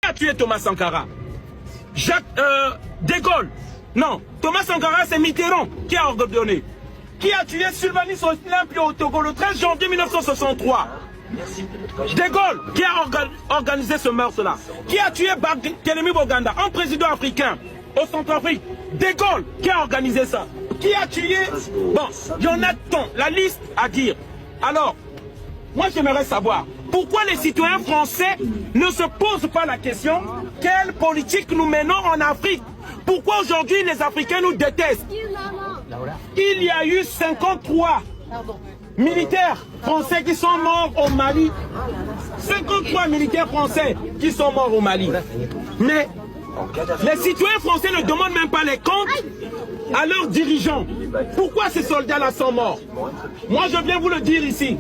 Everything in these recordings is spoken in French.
a tué Thomas Sankara? De Gaulle? Non, Thomas Sankara, c'est Mitterrand qui a ordonné. Qui a tué Sylvanus Olympio au Togo le 13 janvier 1963? De Gaulle qui a organisé ce meurtre-là. Qui a tué Barthélemy Boganda, un président africain au Centrafrique? De Gaulle qui a organisé ça. Qui a tué? Bon, il y en a tant, la liste à dire. Alors, moi j'aimerais savoir, pourquoi les citoyens français ne se posent pas la question quelle politique nous menons en Afrique? Pourquoi aujourd'hui les Africains nous détestent? Il y a eu 53 militaires français qui sont morts au Mali. 53 militaires français qui sont morts au Mali. Mais les citoyens français ne demandent même pas les comptes à leurs dirigeants. Pourquoi ces soldats-là sont morts? Moi, je viens vous le dire ici.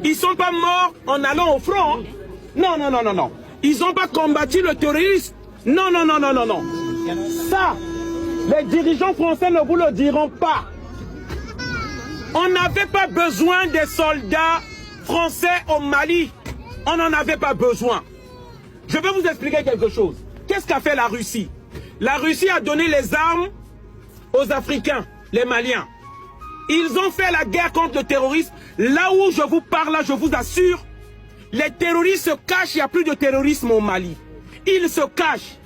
Ils ne sont pas morts en allant au front. Non, non, non, non, non. Ils n'ont pas combattu le terrorisme. Non, non, non, non, non, non. Ça, les dirigeants français ne vous le diront pas. On n'avait pas besoin des soldats français au Mali. On n'en avait pas besoin. Je vais vous expliquer quelque chose. Qu'est-ce qu'a fait la Russie? La Russie a donné les armes aux Africains, les Maliens. Ils ont fait la guerre contre le terrorisme. Là où je vous parle, là, je vous assure, les terroristes se cachent, il n'y a plus de terrorisme au Mali. Ils se cachent.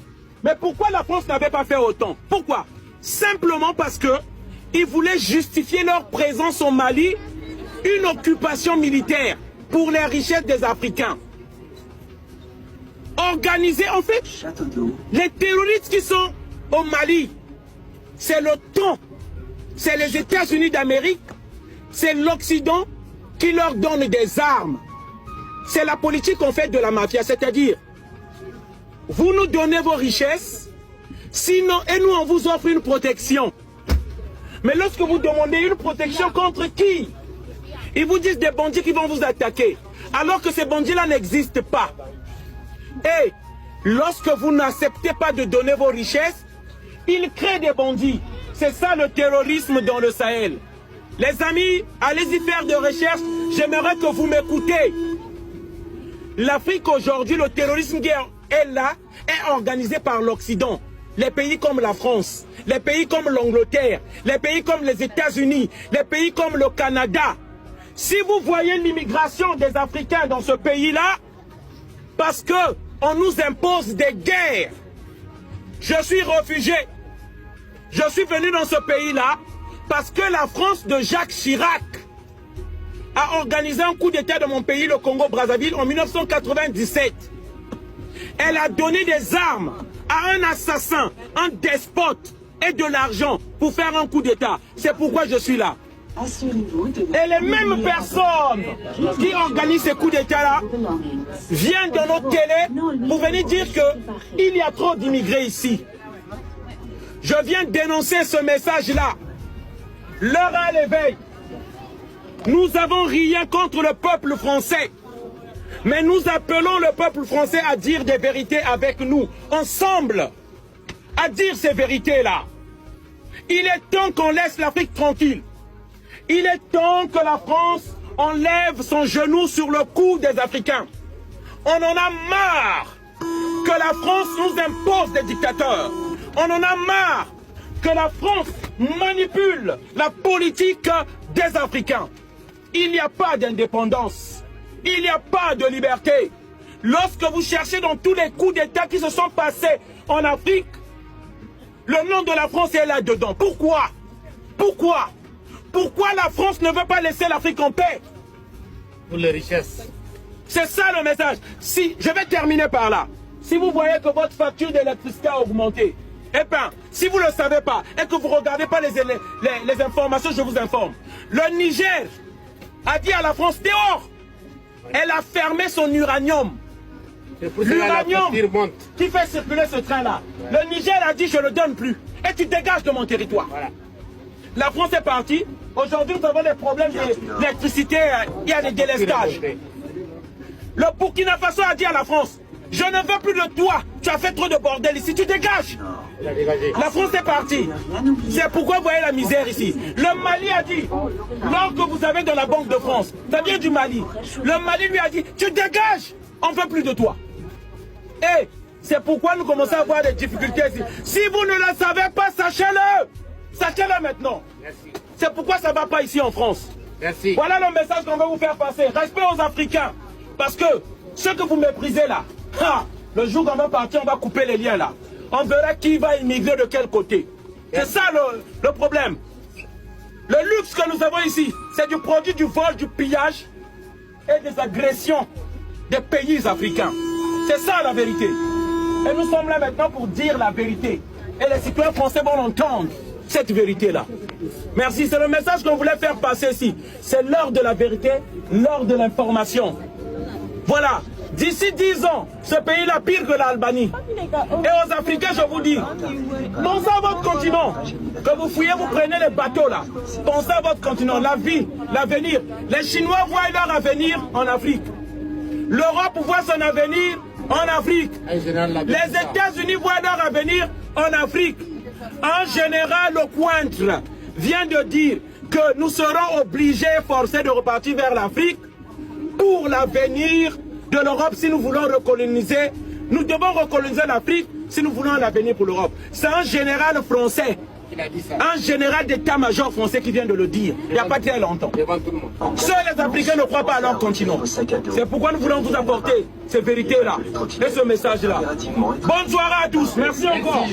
Mais pourquoi la France n'avait pas fait autant? Pourquoi? Simplement parce que ils voulaient justifier leur présence au Mali, une occupation militaire pour les richesses des Africains. Organiser, en fait, les terroristes qui sont au Mali, c'est l'OTAN, c'est les États-Unis d'Amérique, c'est l'Occident qui leur donne des armes. C'est la politique qu'on fait de la mafia, c'est-à-dire, vous nous donnez vos richesses, sinon, et nous on vous offre une protection. Mais lorsque vous demandez une protection contre qui? Ils vous disent des bandits qui vont vous attaquer, alors que ces bandits-là n'existent pas. Et lorsque vous n'acceptez pas de donner vos richesses, ils créent des bandits. C'est ça le terrorisme dans le Sahel. Les amis, allez-y faire des recherches. J'aimerais que vous m'écoutez. L'Afrique aujourd'hui, le terrorisme qui est là, est organisé par l'Occident. Les pays comme la France, les pays comme l'Angleterre, les pays comme les États-Unis, les pays comme le Canada. Si vous voyez l'immigration des Africains dans ce pays-là, parce que on nous impose des guerres. Je suis réfugié. Je suis venu dans ce pays-là parce que la France de Jacques Chirac a organisé un coup d'État dans mon pays, le Congo-Brazzaville, en 1997. Elle a donné des armes à un assassin, un despote et de l'argent pour faire un coup d'État. C'est pourquoi je suis là. Et les mêmes personnes qui organisent ces coups d'État-là viennent dans notre télé pour venir dire qu'il y a trop d'immigrés ici. Je viens dénoncer ce message-là. L'heure à l'éveil. Nous n'avons rien contre le peuple français. Mais nous appelons le peuple français à dire des vérités avec nous, ensemble, à dire ces vérités-là. Il est temps qu'on laisse l'Afrique tranquille. Il est temps que la France enlève son genou sur le cou des Africains. On en a marre que la France nous impose des dictateurs. On en a marre que la France manipule la politique des Africains. Il n'y a pas d'indépendance. Il n'y a pas de liberté. Lorsque vous cherchez dans tous les coups d'État qui se sont passés en Afrique, le nom de la France est là-dedans. Pourquoi? Pourquoi? Pourquoi la France ne veut pas laisser l'Afrique en paix? Pour les richesses. C'est ça le message. Si, je vais terminer par là. Si vous voyez que votre facture d'électricité a augmenté, eh bien, si vous ne le savez pas et que vous ne regardez pas les informations, je vous informe. Le Niger a dit à la France, dehors. Elle a fermé son uranium. L'uranium qui fait circuler ce train-là. Le Niger a dit, je ne le donne plus. Et tu dégages de mon territoire. Voilà. La France est partie. Aujourd'hui, nous avons des problèmes d'électricité. Il y a des délestages. Le Burkina Faso a dit à la France, je ne veux plus de toi. Tu as fait trop de bordel ici. Tu dégages. La France est partie. C'est pourquoi vous voyez la misère ici. Le Mali a dit, l'or que vous avez dans la Banque de France, ça vient du Mali. Le Mali lui a dit, tu dégages. On ne veut plus de toi. Et C'est pourquoi nous commençons à avoir des difficultés ici. Si vous ne le savez pas, sachez-le. Sachez-le maintenant. C'est pourquoi ça ne va pas ici en France. Merci. Voilà le message qu'on veut vous faire passer. Respect aux Africains. Parce que ce que vous méprisez là, le jour qu'on va partir, on va couper les liens là. On verra qui va immigrer de quel côté. C'est ça le problème. Le luxe que nous avons ici, c'est du produit du vol, du pillage et des agressions des pays africains. C'est ça la vérité. Et nous sommes là maintenant pour dire la vérité. Et les citoyens français vont entendre cette vérité-là. Merci, c'est le message qu'on voulait faire passer ici. C'est l'heure de la vérité, l'heure de l'information. Voilà. D'ici 10 ans, ce pays-là pire que l'Albanie. Et aux Africains, je vous dis, pensez à votre continent. Que vous fouillez, vous prenez les bateaux là. Pensez à votre continent, la vie, l'avenir. Les Chinois voient leur avenir en Afrique. L'Europe voit son avenir en Afrique. Les États-Unis voient leur avenir en Afrique. En général, le Cointre vient de dire que nous serons obligés, forcés de repartir vers l'Afrique pour l'avenir de l'Europe. Si nous voulons recoloniser, nous devons recoloniser l'Afrique si nous voulons un avenir pour l'Europe. C'est un général français, un général d'état-major français qui vient de le dire, il n'y a pas très longtemps. Seuls les Africains ne croient pas à leur continent. C'est pourquoi nous voulons vous apporter ces vérités-là et ce message-là. Bonne soirée à tous, merci encore.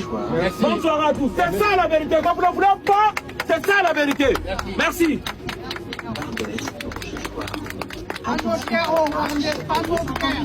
Bonne soirée à tous. C'est ça la vérité, quand vous ne voulez pas, c'est ça la vérité. Merci. À nos frères, on n'est pas nos frères.